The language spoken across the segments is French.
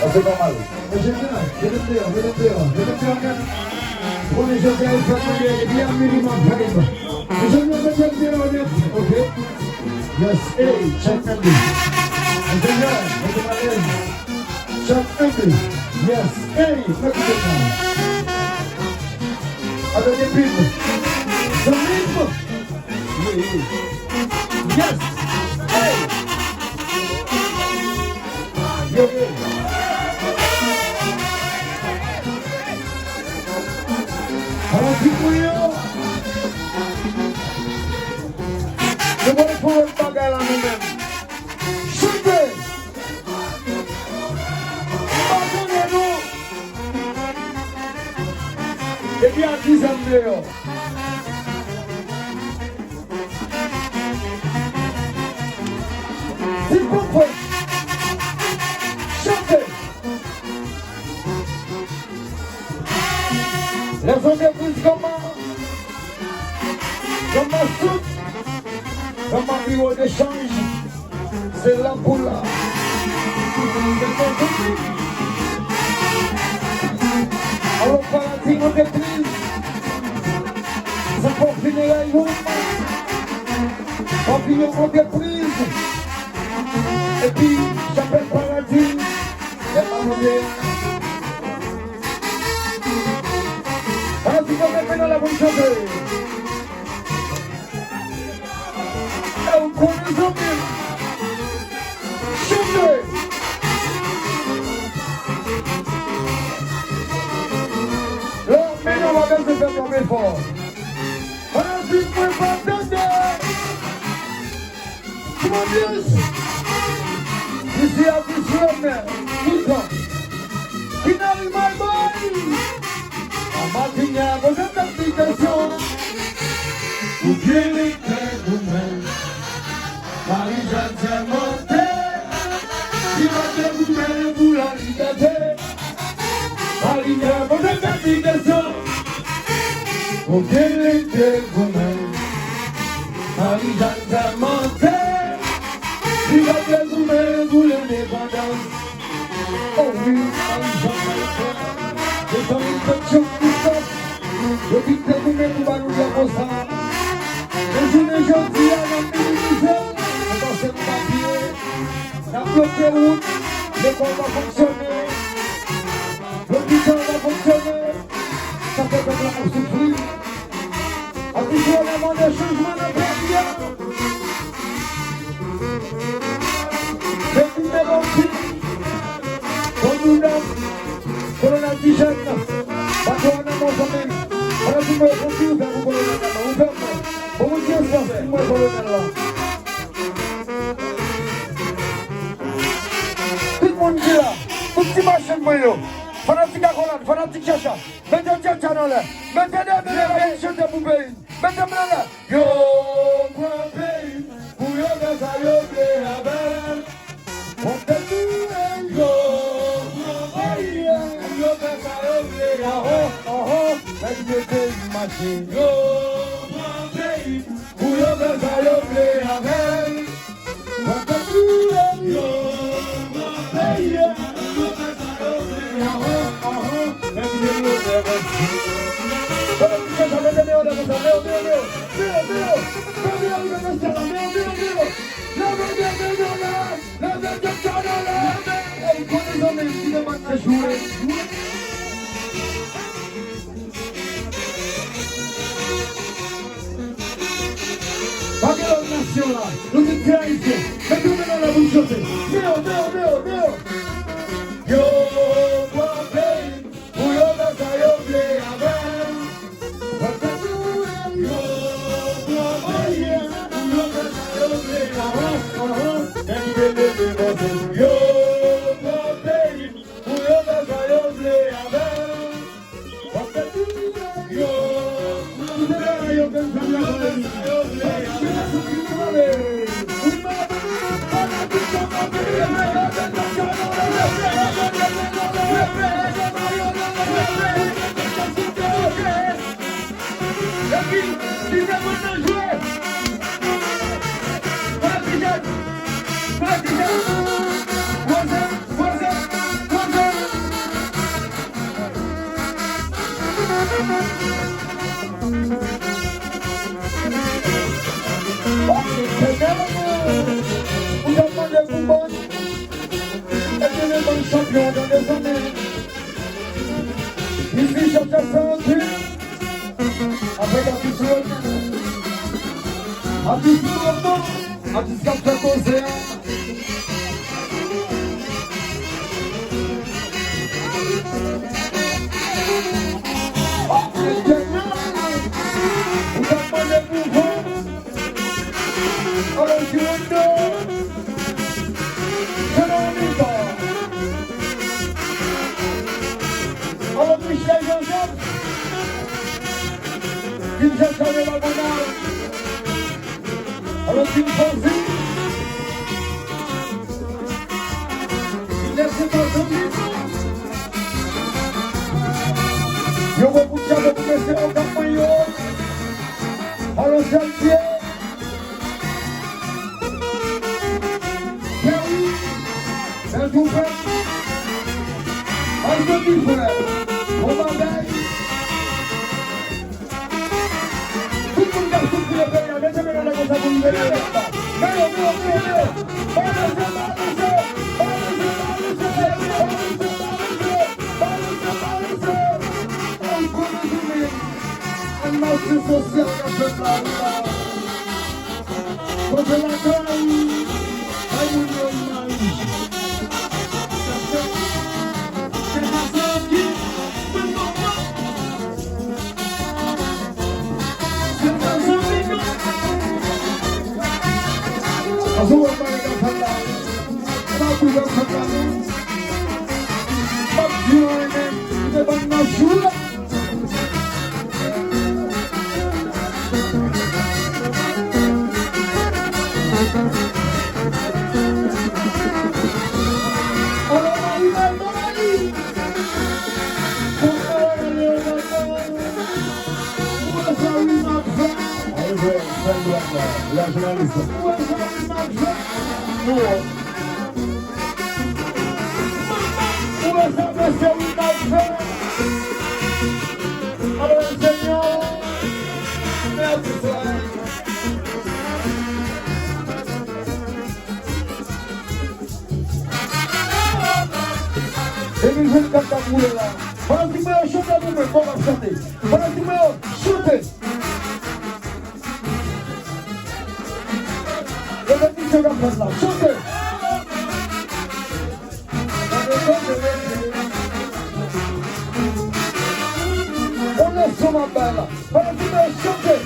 C'est pas mal. J'aime bien, je l'aime bien. Prenez je vais faire bien minimum, je vais faire bien honnête, ok? Yes, hey, check me. Ingénieur, check me. Yes, hey, maintenant. Avec des pimes. The rythme. Oui. Yes, hey. Yeah, yeah. Alors, Picouyot, je vais pour le bagage à nous-mêmes. Chantez! Pardonnez-nous! Et bien, 10 ans dehors. S'il vous plaît, chantez! Les entreprises comme ma soute, comme ma bureau d'échange, c'est là pour là. Alors, paradis entreprise, c'est pour finir la journée. Papillon entreprise, et puis j'appelle paradis, et ma monnaie. Alors, tu vas mettre dans la bonne chose. Et on prend les hommes. Chantez. Là, maintenant, on va bien se faire tomber fort. Alors, tu ne peux pas t'aider. Comment dire? Ici, à Bissonne, 10 ans. Finally, my boy. Matinha, você tá aplicação. O que ele quer comer? Aí já te montei. E vai ter comer por ali da té. Marinha, você tá aplicação. O que ele quer comer? Aí já te montei. E vai ter comer por ali da té. Oh, aí já te eu também tô chocado, eu vim ter comigo barulho a moça. Eu jurei jantia na minha eu tô sendo papier. Na bloqueio, depois vai funcionar. L'hôpital vai funcionar. Ça fait que l'on a souffrir. Habituellement des changements de bien. C'est une mélodie. On nous donne. Colonel Dijon, bateau en amont jamais. Alors tu me continues vers vous, colonel, vous fermez. Vous me dites ça, c'est moi, colonel, là. Tout le monde dit là, tout petit machin de moi, fanatique à colonne, fanatique chacha. Mettez chacha dans l'air, mettez-les la bouche de poupée. Mettez-les là. Yo, moi, pays, pour yo, des aïeux, des abels. On te dit, yo. Machine. Yo, my baby, who you best I play a man. What the do yo, my baby, who you best I play a man. Let me know never see. Não me trai isso, mas tu não leva um chute. Meu. Yo, my baby, who you best I play a man. What the do yo, my baby, who you best I play a man. And you live in yo, my baby, who you best I play a man. What the do yo, my baby, you best I play a man. Champion dans les années. Ici, chacun fait avec un petit flot. Un petit flot, un petit cap de concert. Alors, tu alors Michel Joseph, il s'est donné la banane. Alors qu'il pense, il laisse pas son livre. Je vais vous dire que vous mettez en campagne. Alors Jean-Pierre, Perry, c'est tout fait. Un petit frère. On va bien. Tout le monde a soufflé le pays. Mettez-le dans la cosa pour nous aider. Un marché social à ce plan-là. Quand je la gagne, I will not mind. Azul America Fala, Mapuja Fala, Mapuja de Banajula. La journaliste. Alors, Seigneur, merci. Et nous jouons comme ça pour là. Voilà ce que je chante à vous, mais on va chanter. Voilà ce que je chante. C'est comme ça, chantez. On laisse son belle. Voilà qui va chanter.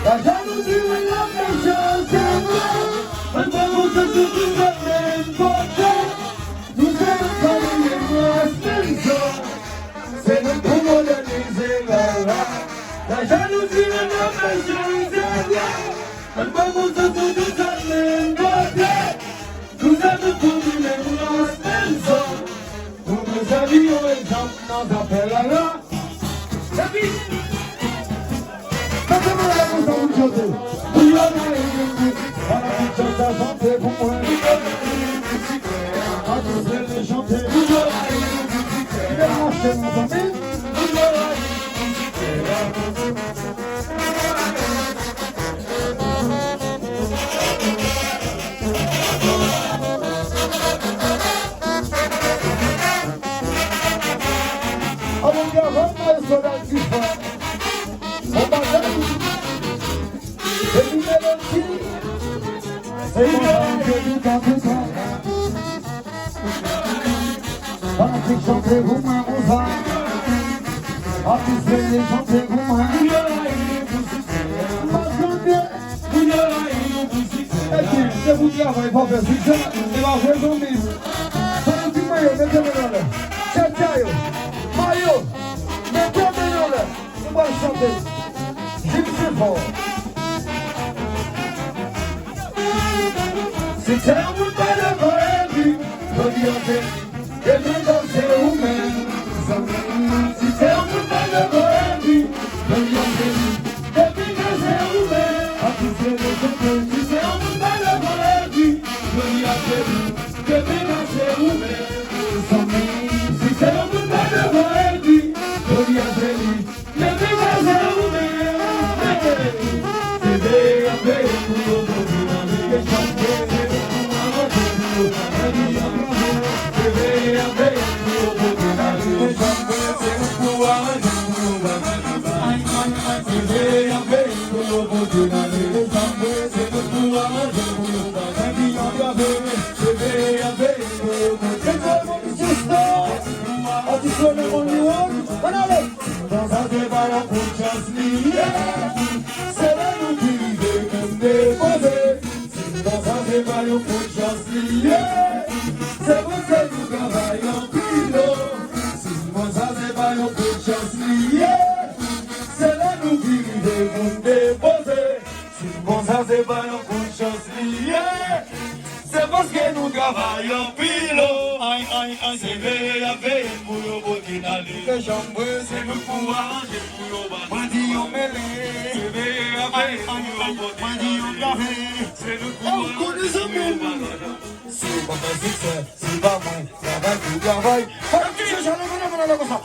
La jalousie est la méchante, c'est vrai. Un bon sens de tout le même côté. Nous sommes comme les mois, c'est le pouvoir de la jalousie est la méchante, c'est vrai. Un bon sens de tout le même côté. Nous sommes comme les mois, nous nous avions et j'en appelle à la. La vie. Chantez-vous ma rosa, chantez-vous ma c'est vous qui avez pas fait succès, il va faire son livre. Sans du maillot, mettez-le là. Tchachayo, maillot, mettez-le là. On va chanter. Gypsy fort. Si c'est un bout de balle, vous l'avez vu, et puis danser au même. Si c'est un bout de balle, vous l'avez vu, et puis danser au même. A tous les autres, si c'est un bout de balle, vous l'avez vu, et puis danser C'est parce que nous travaillons pile. Aïe, aïe, aïe, c'est veille à veille pour le Burkina. Les chambres, c'est le pouvoir, j'ai pour le bas. Moi, dis, on mêlé. C'est veille à veille pour le Burkina. Moi, dis, on gavé. C'est le pouvoir, j'ai pour le bas. C'est pas mon succès, c'est pas mon travail, tout travail. Voilà, tu sais, j'en ai comme ça.